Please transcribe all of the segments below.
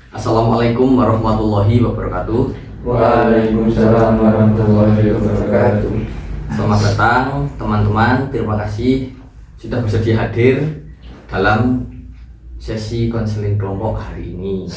Assalamualaikum warahmatullahi wabarakatuh. Waalaikumsalam warahmatullahi wabarakatuh. Selamat datang teman-teman. Terima kasih sudah bersedia hadir dalam sesi konseling kelompok hari ini.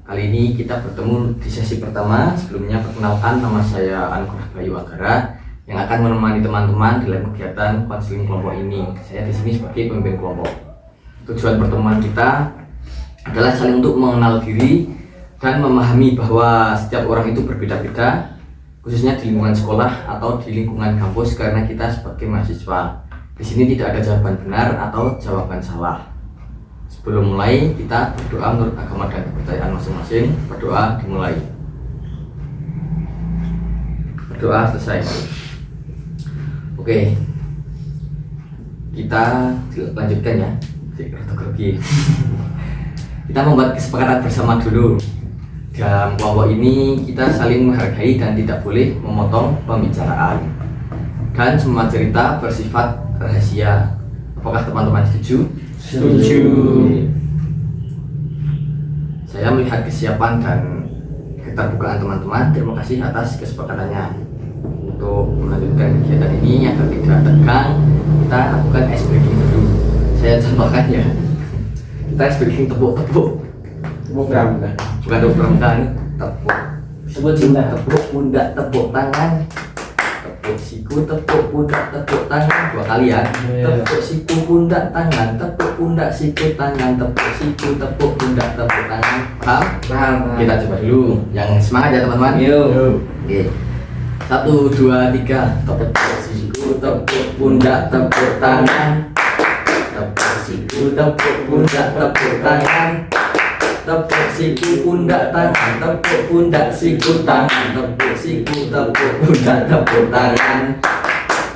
Kali ini kita bertemu di sesi pertama. Sebelumnya perkenalkan, nama saya Anugrah Bayu Agara yang akan menemani teman-teman dalam kegiatan konseling kelompok ini. Saya di sini sebagai pemimpin kelompok. Tujuan pertemuan kita adalah saling untuk mengenal diri dan memahami bahwa setiap orang itu berbeda-beda, khususnya di lingkungan sekolah atau di lingkungan kampus, karena kita sebagai mahasiswa. Di sini tidak ada jawaban benar atau jawaban salah. Sebelum mulai, kita berdoa menurut agama dan kepercayaan masing-masing. Berdoa dimulai. Berdoa selesai. Oke, kita lanjutkan ya. Kita membuat kesepakatan bersama dulu. Dalam kelompok ini kita saling menghargai dan tidak boleh memotong pembicaraan. Dan semua cerita bersifat rahasia. Apakah teman-teman setuju? Setuju. Saya melihat kesiapan dan keterbukaan teman-teman. Terima kasih atas kesepakatannya. Untuk melanjutkan kegiatan ini agar tidak tegang, kita lakukan ice breaking dulu. Saya contohkan ya. Kita ice breaking tepuk-tepuk. Tepuk pramuka. Bukan tepuk pramuka, ini tepuk. Tepuk cinta. Tepuk pundak, tepuk tangan. Tepuk siku, tepuk pundak, tepuk tangan. Dua kali ya. Tepuk siku, pundak, tangan. Tepuk pundak, siku, tangan. Tepuk siku, tepuk pundak, tepuk tangan. Paham? Paham. Kita coba dulu. Yang semangat ya teman-teman. Yuk. Oke. 1, 2, 3. Tepuk siku, tepuk pundak, tepuk tangan. Tepuk siku, tepuk pundak, tepuk tangan. Tepuk siku, pundak, tangan. Tepuk pundak, siku, tangan. Tepuk siku, tepuk pundak, tepuk tangan.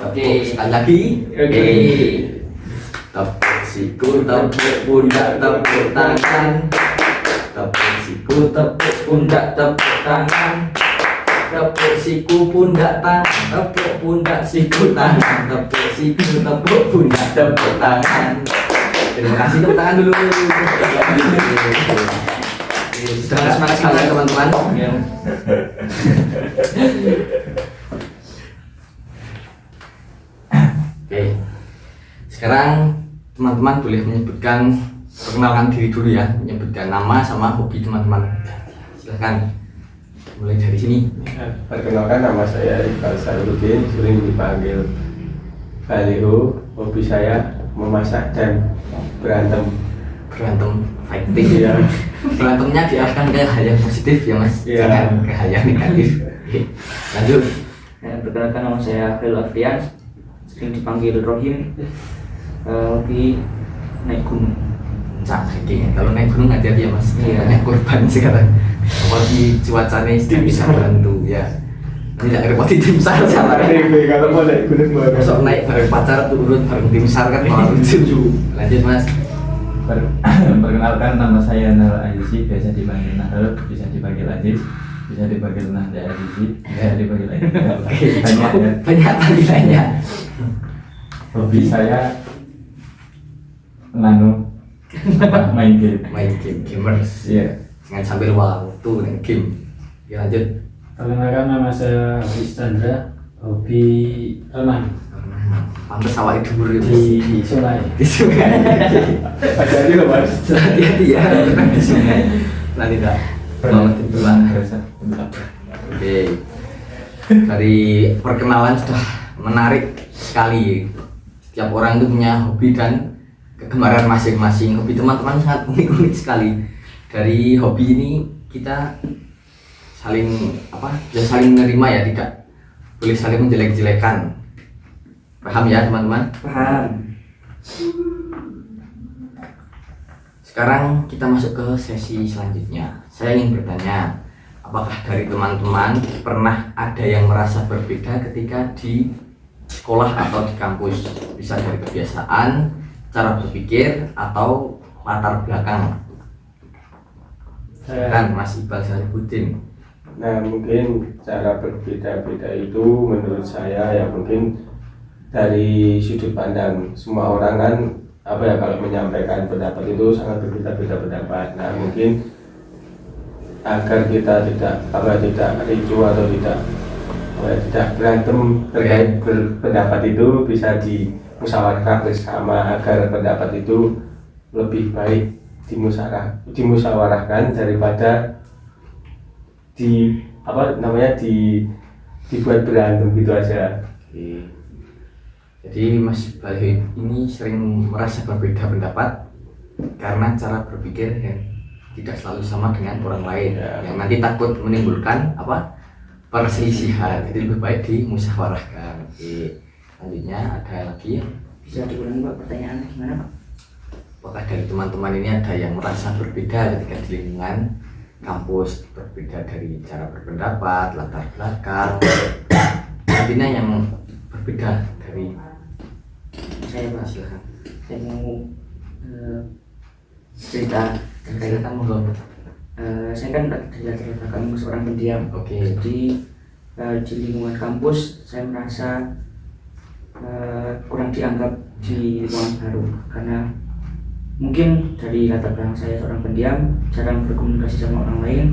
Oke, sekali lagi. Oke. Tepuk siku, tepuk pundak, tepuk tangan. Tepuk siku, tepuk pundak, tepuk tangan. Tepuk siku, pundak, tangan. Tepuk pundak, siku, tangan. Tepuk siku, tepuk pundak, tepuk tangan. Terima kasih, tepuk tangan dulu. Sudah semangat sekali teman-teman. Oke, sekarang teman-teman boleh menyebutkan, perkenalkan diri dulu ya, menyebutkan nama sama hobi teman-teman. Silahkan mulai dari sini. Perkenalkan, nama saya Iqbal Sarudin, sering dipanggil Baliho. Hobi saya memasak dan berantem. Fighting. Iya. Berantemnya diarahkan ke hal yang positif ya mas, Iya. jangan ke hal yang negatif. Oke, lanjut. Perkenalkan, nama saya Khairul Afrian, sering dipanggil Rohim. Hobi naik gunung. Hiking. Kalau naik gunung hati-hati ya mas, Iya. banyak korban sekarang. Apalagi cuacanya tidak bisa bantu ya. Tidak repoti tim SAR sama kan. Kalau mau naik gunung bareng. Besok naik bareng pacar, turun bareng tim SAR kan malah lucu. Lanjut mas. Perkenalkan, nama saya Nahal Azizi, biasa dipanggil Nahal, bisa dipanggil Aziz, bisa dipanggil Nahda Azizi, bisa dipanggil Aziz. Banyak ya. Banyak panggilannya. Hobi saya main game. Main game, gamers. Iya. Jangan sambil waktu main game. Ya lanjut. Perkenalkan, nama saya Hafiz Chandra, hobi renang Pantes awal dhuwur di sungai. di sungai. Hati-hati loh mas. Hati-hati ya, renang di sungai. Nanti tak mau titulan. Biasa. Oke. Dari perkenalan sudah menarik sekali. Setiap orang itu punya hobi dan kegemaran masing-masing. Hobi teman-teman sangat unik-unik sekali. Dari hobi ini kita saling bisa saling menerima ya, tidak boleh saling menjelek-jelekan. Paham ya teman-teman? Paham. Sekarang kita masuk ke sesi selanjutnya. Saya ingin bertanya, apakah dari teman-teman pernah ada yang merasa berbeda ketika di sekolah atau di kampus? Bisa dari kebiasaan, cara berpikir, atau latar belakang. Kan Mas Iqbal Sarifudin. Nah, mungkin cara berbeda-beda itu menurut saya ya mungkin dari sudut pandang semua orang kan kalau menyampaikan pendapat itu sangat berbeda-beda pendapat. Nah, mungkin agar kita tidak ricu atau tidak berantem terkait pendapat itu bisa dimusyawarahkan bersama agar pendapat itu lebih baik dimusyawarahkan daripada dibuat berantem gitu aja. Oke. Jadi Mas Balih ini sering merasa berbeda pendapat karena cara berpikir yang tidak selalu sama dengan orang lain, yang nanti takut menimbulkan perselisihan. Jadi lebih baik dimusyawarahkan. Oke. Selanjutnya ada lagi yang Bisa diulangi Pak pertanyaannya gimana Pak? apakah dari teman-teman ini ada yang merasa berbeda ketika di lingkungan kampus, berbeda dari cara berpendapat, latar belakang, intinya yang berbeda dari Saya Pak, silakan. saya mau cerita terkait Silakan monggo. saya kan dari latar belakang seorang pendiam. Oke. Jadi di lingkungan kampus saya merasa kurang dianggap di lingkungan baru karena mungkin dari latar belakang saya seorang pendiam, jarang berkomunikasi sama orang lain.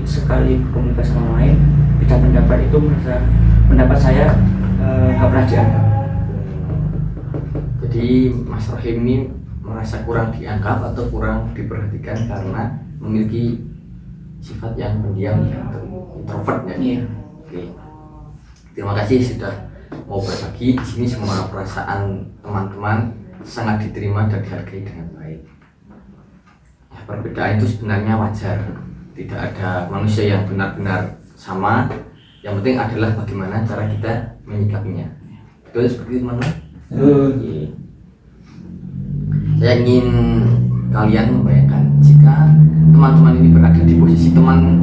Sekali berkomunikasi sama orang lain, beda pendapat itu merasa pendapat saya nggak pernah dianggap. Jadi Mas Rohim ini merasa kurang dianggap atau kurang diperhatikan karena memiliki sifat yang pendiam atau introvert ya. Iya. Oke. Terima kasih sudah mau berbagi di sini. Semua perasaan teman-teman sangat diterima dan dihargai dengan baik. Ya, perbedaan itu sebenarnya wajar. Tidak ada manusia yang benar-benar sama. Yang penting adalah bagaimana cara kita menyikapinya. Betul seperti itu teman-teman? Oke. Saya ingin kalian membayangkan jika teman-teman ini berada di posisi teman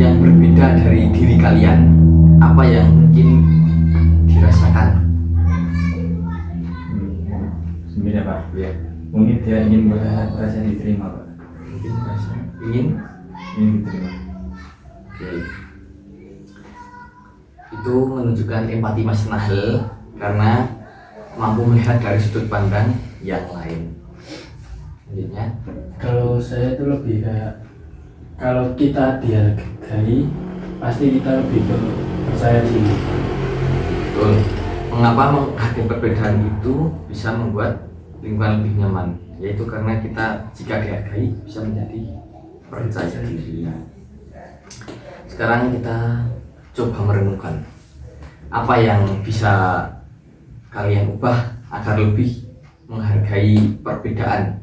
yang berbeda dari diri kalian, apa yang mungkin dirasakan? Sebenarnya Pak, Ya, mungkin dia ingin merasa diterima Pak, mungkin merasa ingin. diterima. Oke. Itu menunjukkan empati Mas Nahel karena mampu melihat dari sudut pandang yang lain. Selanjutnya, Kalau saya itu lebih kayak kalau kita dihargai pasti kita lebih percaya diri. betul. Mengapa menghargai perbedaan itu bisa membuat lingkungan lebih nyaman? Yaitu karena kita jika dihargai bisa menjadi percaya diri. Sekarang kita coba merenungkan apa yang bisa kalian ubah agar lebih menghargai perbedaan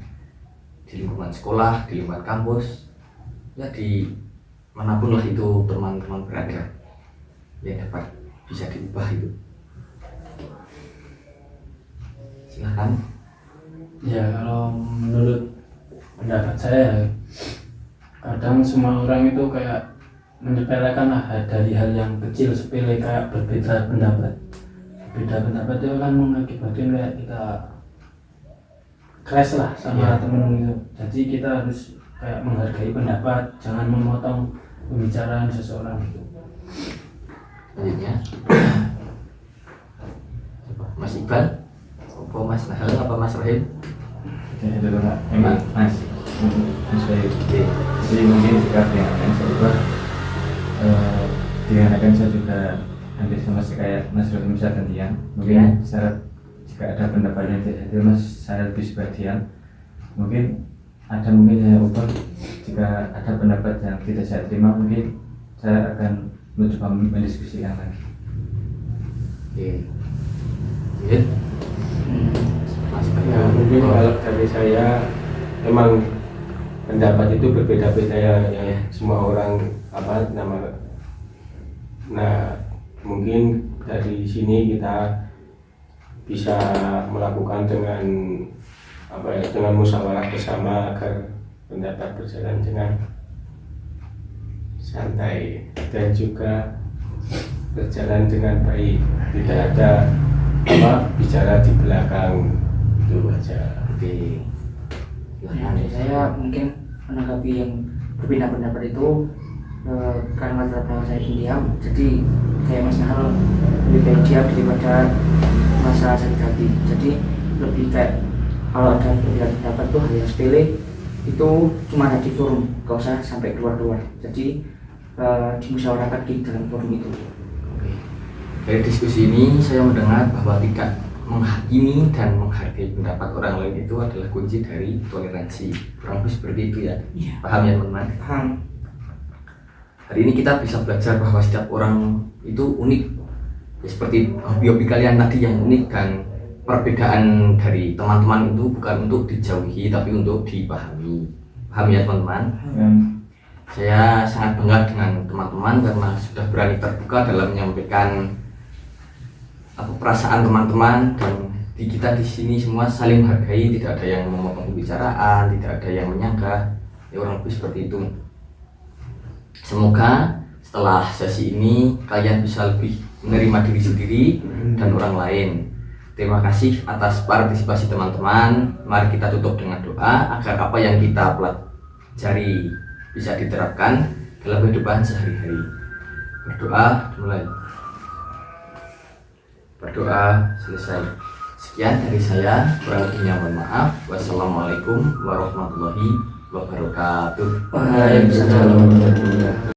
di lingkungan sekolah, di lingkungan kampus, ya di manapun lah itu teman-teman berada, yang dapat bisa diubah itu. Silahkan. Ya kalau menurut pendapat saya kadang semua orang itu kayak menyepelekan dari hal yang kecil sepele kayak berbeda pendapat. Beda pendapat itu kan mengakibatkan kayak kita crash lah sama temen itu. Jadi kita harus kayak menghargai pendapat, jangan memotong pembicaraan seseorang gitu. Selanjutnya, Mas Iqbal, apa Mas Nahel, apa Mas Rahim? Jadi itu Pak, emang Mas jadi mungkin sikap yang akan saya ubah dikarenakan saya juga hampir sama kayak Mas Rohim bisa gantian. Mungkin jika ada pendapat yang tidak hadir Mas, saya lebih suka diam. Mungkin saya ubah jika ada pendapat yang tidak saya terima, mungkin saya akan mencoba mendiskusikan lagi. Oke. Lanjut. Mas Ya, mungkin kalau dari saya memang pendapat itu berbeda-beda ya, semua orang nah mungkin dari sini kita bisa melakukan dengan musyawarah bersama agar pendapat berjalan dengan santai dan juga berjalan dengan baik, tidak ada bicara di belakang, itu aja. Oke. Nah, saya mungkin menanggapi yang berbeda pendapat itu karena latar belakang saya pendiam, jadi kayak Mas Nahal lebih baik diam daripada merasa sakit hati. Jadi lebih kayak kalau ada perbedaan pendapat tuh hal yang sepele itu cuma ada di forum, gak usah sampai keluar-keluar. Jadi dimusyawarahkan di dalam forum itu. Oke. Dari diskusi ini saya mendengar bahwa tidak menghakimi dan menghargai pendapat orang lain itu adalah kunci dari toleransi. Kurang lebih seperti itu ya. Iya. Paham ya teman-teman? Paham. Hari ini kita bisa belajar bahwa setiap orang itu unik. Ya, seperti hobi-hobi kalian tadi yang unik, dan perbedaan dari teman-teman itu bukan untuk dijauhi tapi untuk dipahami. Paham ya teman-teman? Saya sangat bangga dengan teman-teman karena sudah berani terbuka dalam menyampaikan perasaan teman-teman, dan di kita di sini semua saling menghargai, tidak ada yang memotong pembicaraan, tidak ada yang menyanggah, ya orang lebih seperti itu. Semoga setelah sesi ini kalian bisa lebih menerima diri sendiri dan orang lain. Terima kasih atas partisipasi teman-teman. Mari kita tutup dengan doa agar apa yang kita pelajari bisa diterapkan dalam kehidupan sehari-hari. Berdoa mulai. Berdoa selesai. Sekian dari saya, kurang lebihnya mohon maaf. Wassalamualaikum warahmatullahi wabarakatuh. Waalaikumsalam warahmatullahi wabarakatuh.